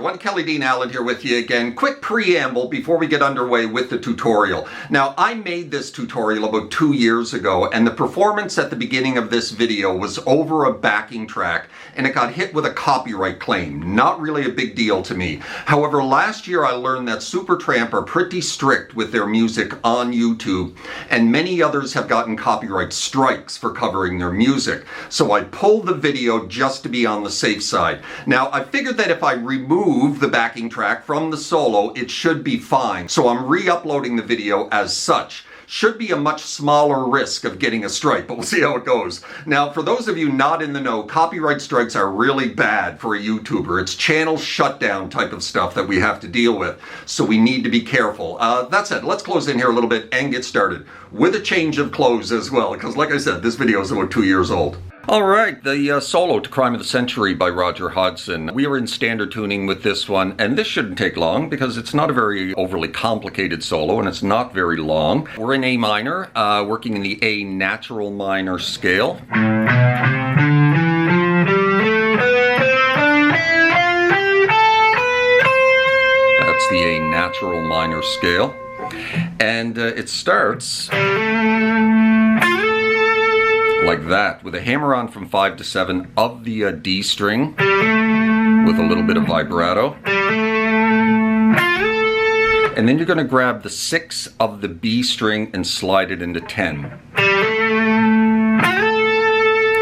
everyone, Kelly Dean Allen here with you again. Quick preamble before we get underway with the tutorial. Now, I made this tutorial about 2 years ago, and the performance at the beginning of this video was over a backing track, and it got hit with a copyright claim. Not really a big deal to me. However, last year I learned that Supertramp are pretty strict with their music on YouTube, and many others have gotten copyright strikes for covering their music. So I pulled the video just to be on the safe side. Now, I figured that if I remove the backing track from the solo, it should be fine. So I'm re-uploading the video as such. Should be a much smaller risk of getting a strike, but we'll see how it goes. Now, for those of you not in the know, copyright strikes are really bad for a YouTuber. It's channel shutdown type of stuff that we have to deal with, so we need to be careful. That said, let's close in here a little bit and get started with a change of clothes as well, because like I said, this video is about 2 years old. All right, the solo to Crime of the Century by Roger Hodgson. We are in standard tuning with this one, and this shouldn't take long because it's not a very overly complicated solo and it's not very long. We're in A minor, working in the A natural minor scale. That's the A natural minor scale. And it starts like that, with a hammer on from 5 to 7 of the D string, with a little bit of vibrato. And then you're going to grab the 6 of the B string and slide it into 10.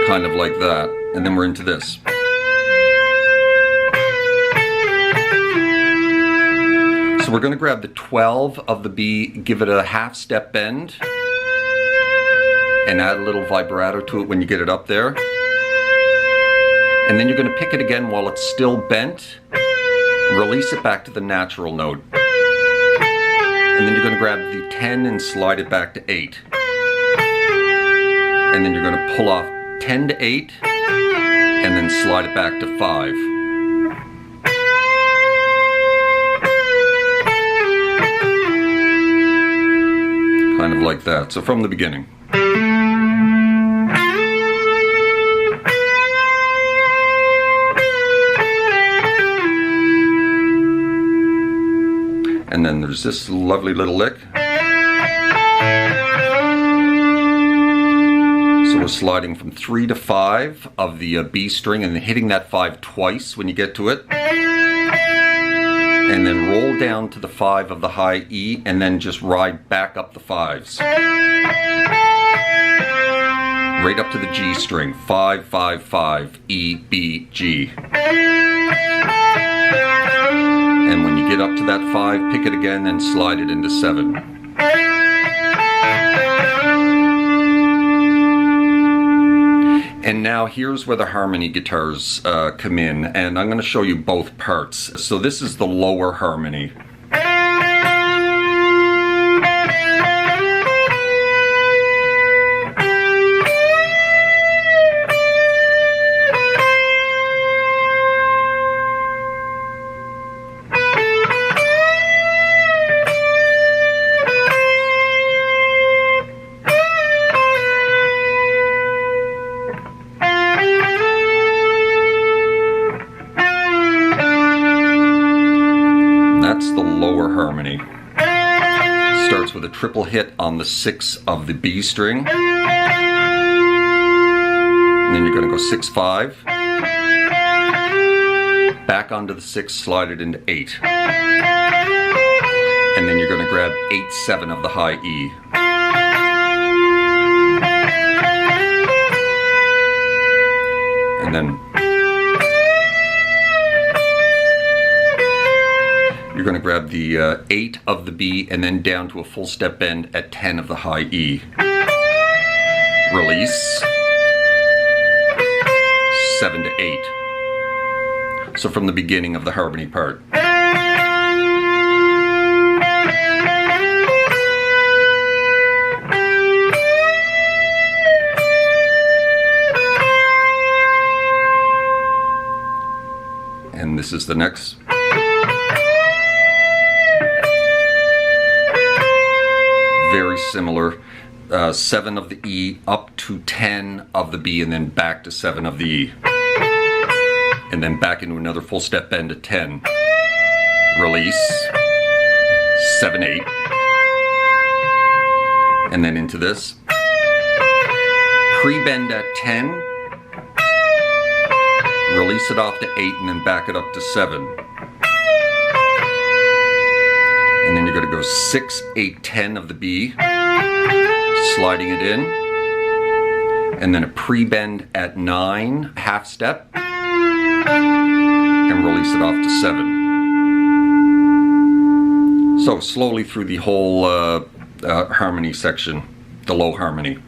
Kind of like that. And then we're into this. So we're going to grab the 12 of the B, give it a half step bend, and add a little vibrato to it when you get it up there. And then you're going to pick it again while it's still bent, release it back to the natural note. And then you're going to grab the 10 and slide it back to 8. And then you're going to pull off 10 to 8, and then slide it back to 5. Kind of like that. So from the beginning. And then there's this lovely little lick. So we're sliding from 3 to 5 of the B string and then hitting that 5 twice when you get to it. And then roll down to the 5 of the high E and then just ride back up the 5s. Right up to the G string. 5, 5, 5, E, B, G. And when you get up to that 5, pick it again and slide it into 7. And now here's where the harmony guitars come in, and I'm going to show you both parts. So this is the lower harmony. That's the lower harmony. Starts with a triple hit on the 6 of the B string. And then you're going to go 6, 5. Back onto the 6, slide it into 8. And then you're going to grab 8, 7 of the high E. And then you're going to grab the 8 of the B and then down to a full step bend at 10 of the high E. Release. 7 to 8. So from the beginning of the harmony part. And this is the next. Very similar. 7 of the E up to 10 of the B and then back to 7 of the E. And then back into another full step bend at 10. release, 7/8, and then into this, pre-bend at 10, release it off to 8, and then back it up to 7. And then you're going to go 6, 8, 10 of the B, sliding it in, and then a pre-bend at 9, half step, and release it off to 7. So slowly through the whole harmony section, the low harmony.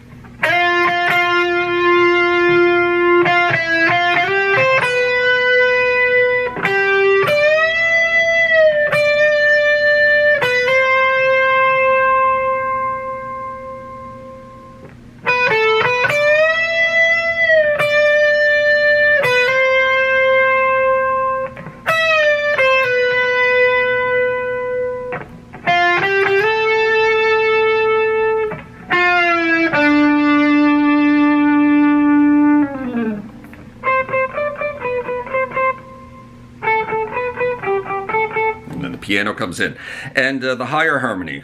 Piano comes in, and the higher harmony.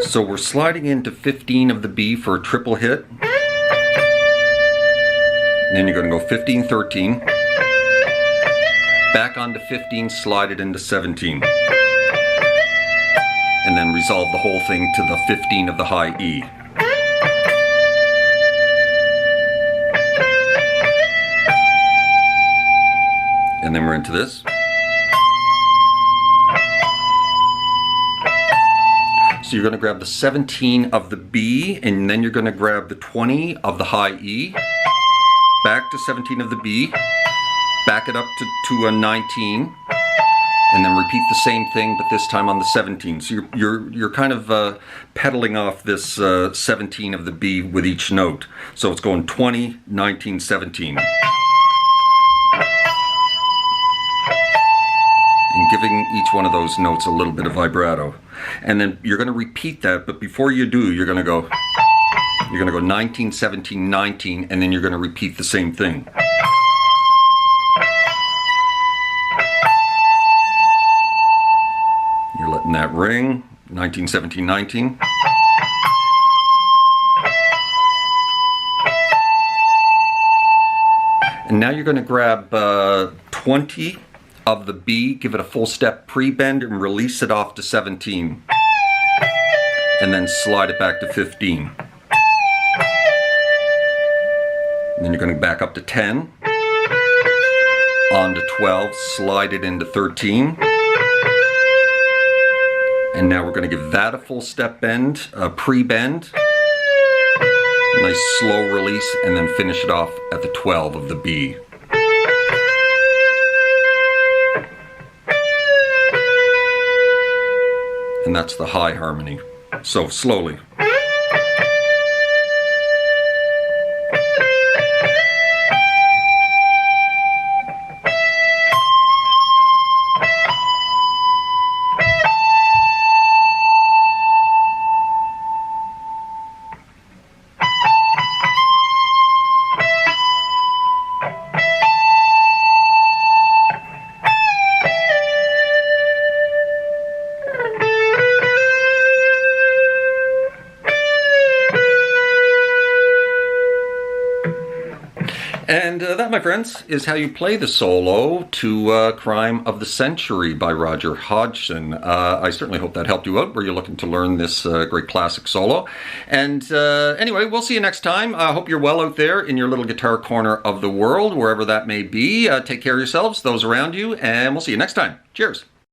So we're sliding into 15 of the B for a triple hit. And then you're going to go 15, 13. Back onto 15, slide it into 17. And then resolve the whole thing to the 15 of the high E. And then we're into this. So you're going to grab the 17 of the B, and then you're going to grab the 20 of the high E, back to 17 of the B, back it up to a 19, and then repeat the same thing, but this time on the 17. So you're kind of pedaling off this 17 of the B with each note. So it's going 20, 19, 17. And giving each one of those notes a little bit of vibrato. And then you're going to repeat that, but before you do, you're going to go 19, 17, 19, and then you're going to repeat the same thing. You're letting that ring, 19, 17, 19. And now you're going to grab 20 of the B, give it a full step pre-bend and release it off to 17. And then slide it back to 15. And then you're going to back up to 10. On to 12, slide it into 13. And now we're going to give that a full step bend, pre-bend. Nice slow release, and then finish it off at the 12 of the B. And that's the high harmony. So slowly. And that, my friends, is how you play the solo to Crime of the Century by Roger Hodgson. I certainly hope that helped you out where you're looking to learn this great classic solo. And anyway, we'll see you next time. I hope you're well out there in your little guitar corner of the world, wherever that may be. Take care of yourselves, those around you, and we'll see you next time. Cheers.